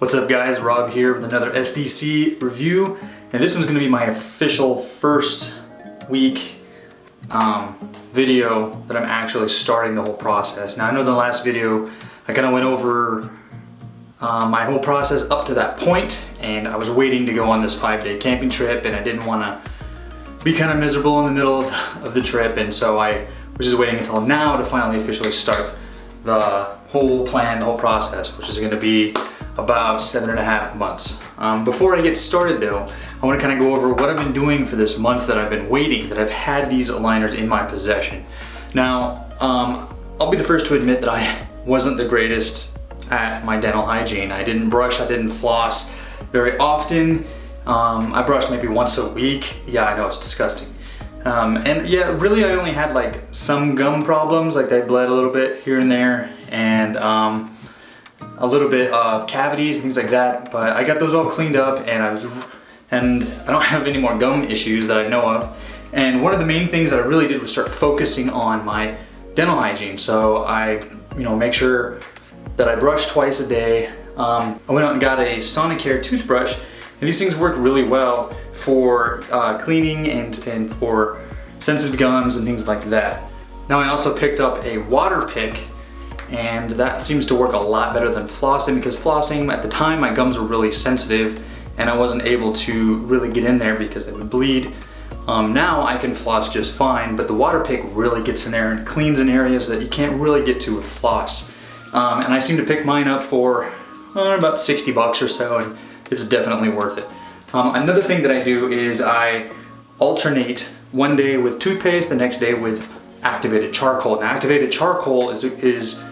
What's up guys, Rob here with another SDC review, and this one's going to be my official first week video that I'm actually starting the whole process. Now I know the last video I kind of went over my whole process up to that point, and I was waiting to go on this 5-day camping trip, and I didn't want to be kind of miserable in the middle of the trip, and so I was just waiting until now to finally officially start the whole plan, the whole process, which is going to be about 7.5 months. Before I get started though, I want to kind of go over what I've been doing for this month that I've been waiting, that I've had these aligners in my possession. Now, I'll be the first to admit that I wasn't the greatest at my dental hygiene. I didn't brush, I didn't floss very often. I brushed maybe once a week. Yeah, I know, it's disgusting. And yeah, really I only had like some gum problems, like they bled a little bit here and there, and a little bit of cavities and things like that, but I got those all cleaned up, and I don't have any more gum issues that I know of. And one of the main things that I really did was start focusing on my dental hygiene. So I, make sure that I brush twice a day. I went out and got a Sonicare toothbrush, and these things work really well for cleaning and for sensitive gums and things like that. Now I also picked up a water pick, and that seems to work a lot better than flossing, because flossing, at the time my gums were really sensitive and I wasn't able to really get in there because they would bleed. Now I can floss just fine, but the water pick really gets in there and cleans in areas that you can't really get to with floss. And I seem to pick mine up for about 60 bucks or so, and it's definitely worth it. Another thing that I do is I alternate one day with toothpaste, the next day with activated charcoal. And activated charcoal is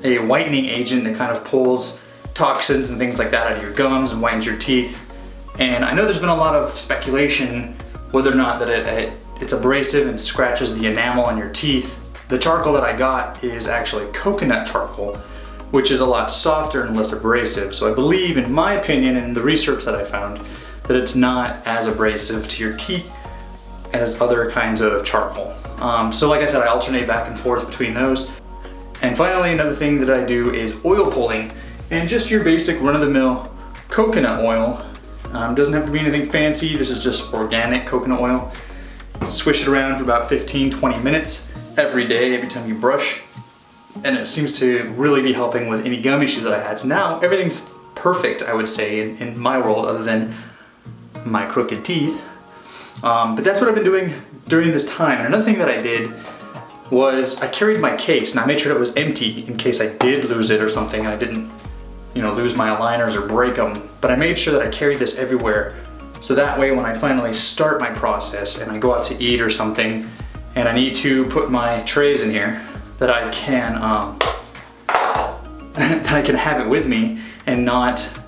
a whitening agent that kind of pulls toxins and things like that out of your gums and whitens your teeth. And I know there's been a lot of speculation whether or not that it's abrasive and scratches the enamel on your teeth. The charcoal that I got is actually coconut charcoal, which is a lot softer and less abrasive. So I believe, in my opinion and the research that I found, that it's not as abrasive to your teeth as other kinds of charcoal. So like I said, I alternate back and forth between those. And finally, another thing that I do is oil pulling, and just your basic run-of-the-mill coconut oil. Doesn't have to be anything fancy. This is just organic coconut oil. Swish it around for about 15-20 minutes every day, every time you brush. And it seems to really be helping with any gum issues that I had. So now everything's perfect, I would say, in my world, other than my crooked teeth. But that's what I've been doing during this time. And another thing that I did was I carried my case, and I made sure it was empty in case I did lose it or something, and I didn't, lose my aligners or break them. But I made sure that I carried this everywhere, so that way when I finally start my process and I go out to eat or something, and I need to put my trays in here, that I can have it with me and not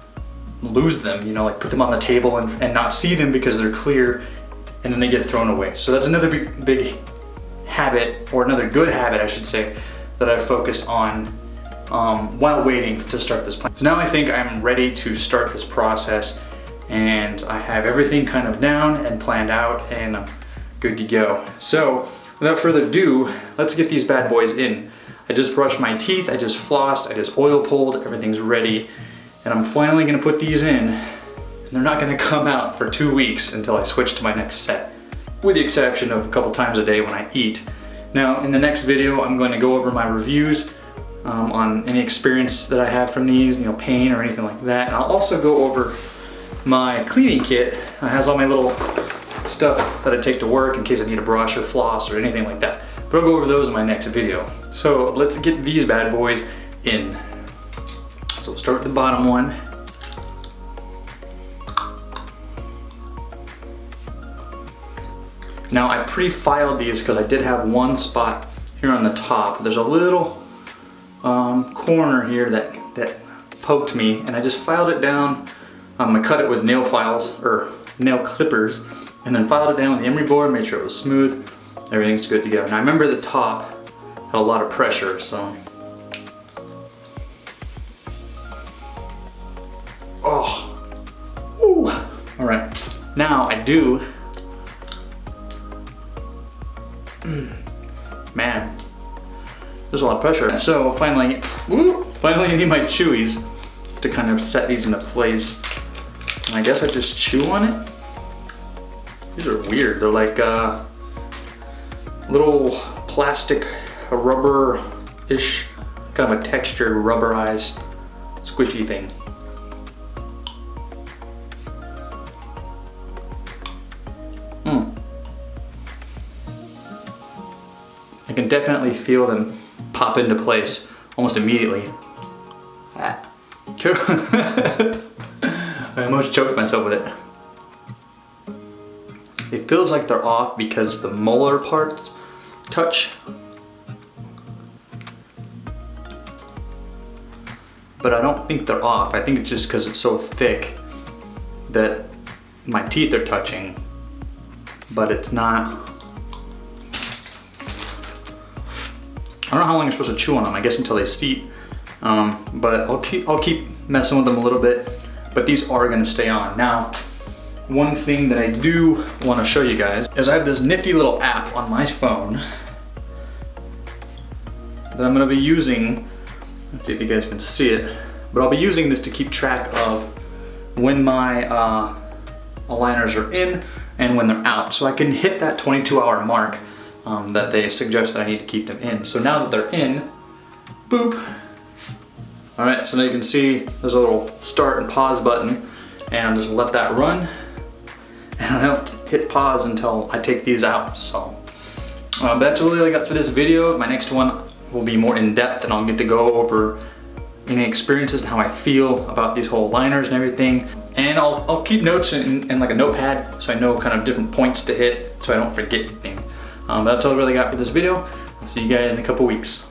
lose them, like put them on the table and not see them because they're clear, and then they get thrown away. So that's another big habit, or another good habit I should say, that I've focused on while waiting to start this plan. So now I think I'm ready to start this process, and I have everything kind of down and planned out, and I'm good to go. So without further ado, let's get these bad boys in. I just brushed my teeth, I just flossed, I just oil pulled, everything's ready, and I'm finally gonna put these in, and they're not gonna come out for 2 weeks until I switch to my next set, with the exception of a couple times a day when I eat. Now, in the next video, I'm going to go over my reviews on any experience that I have from these, pain or anything like that. And I'll also go over my cleaning kit. It has all my little stuff that I take to work in case I need a brush or floss or anything like that. But I'll go over those in my next video. So let's get these bad boys in. So we'll start with the bottom one. Now I pre-filed these because I did have one spot here on the top. There's a little corner here that poked me, and I just filed it down. I cut it with nail files, or nail clippers, and then filed it down with the emery board, made sure it was smooth. Everything's good to go. Now I remember the top had a lot of pressure, so. Oh, ooh. All right, now I do. Man, there's a lot of pressure. So finally I need my chewies to kind of set these into place. And I guess I just chew on it. These are weird. They're like little plastic rubber-ish, kind of a textured, rubberized, squishy thing. I can definitely feel them pop into place almost immediately. I almost choked myself with it. It feels like they're off because the molar parts touch. But I don't think they're off. I think it's just because it's so thick that my teeth are touching, but it's not. I don't know how long you're supposed to chew on them. I guess until they seat. But I'll keep messing with them a little bit. But these are gonna stay on. Now, one thing that I do want to show you guys is I have this nifty little app on my phone that I'm gonna be using. Let's see if you guys can see it. But I'll be using this to keep track of when my aligners are in and when they're out. So I can hit that 22-hour mark that they suggest that I need to keep them in. So now that they're in, boop. All right, so now you can see there's a little start and pause button, and I'll just let that run. And I don't hit pause until I take these out. So that's really all I got for this video. My next one will be more in depth, and I'll get to go over any experiences and how I feel about these whole liners and everything. And I'll keep notes in like a notepad so I know kind of different points to hit so I don't forget anything. That's all I really got for this video. I'll see you guys in a couple weeks.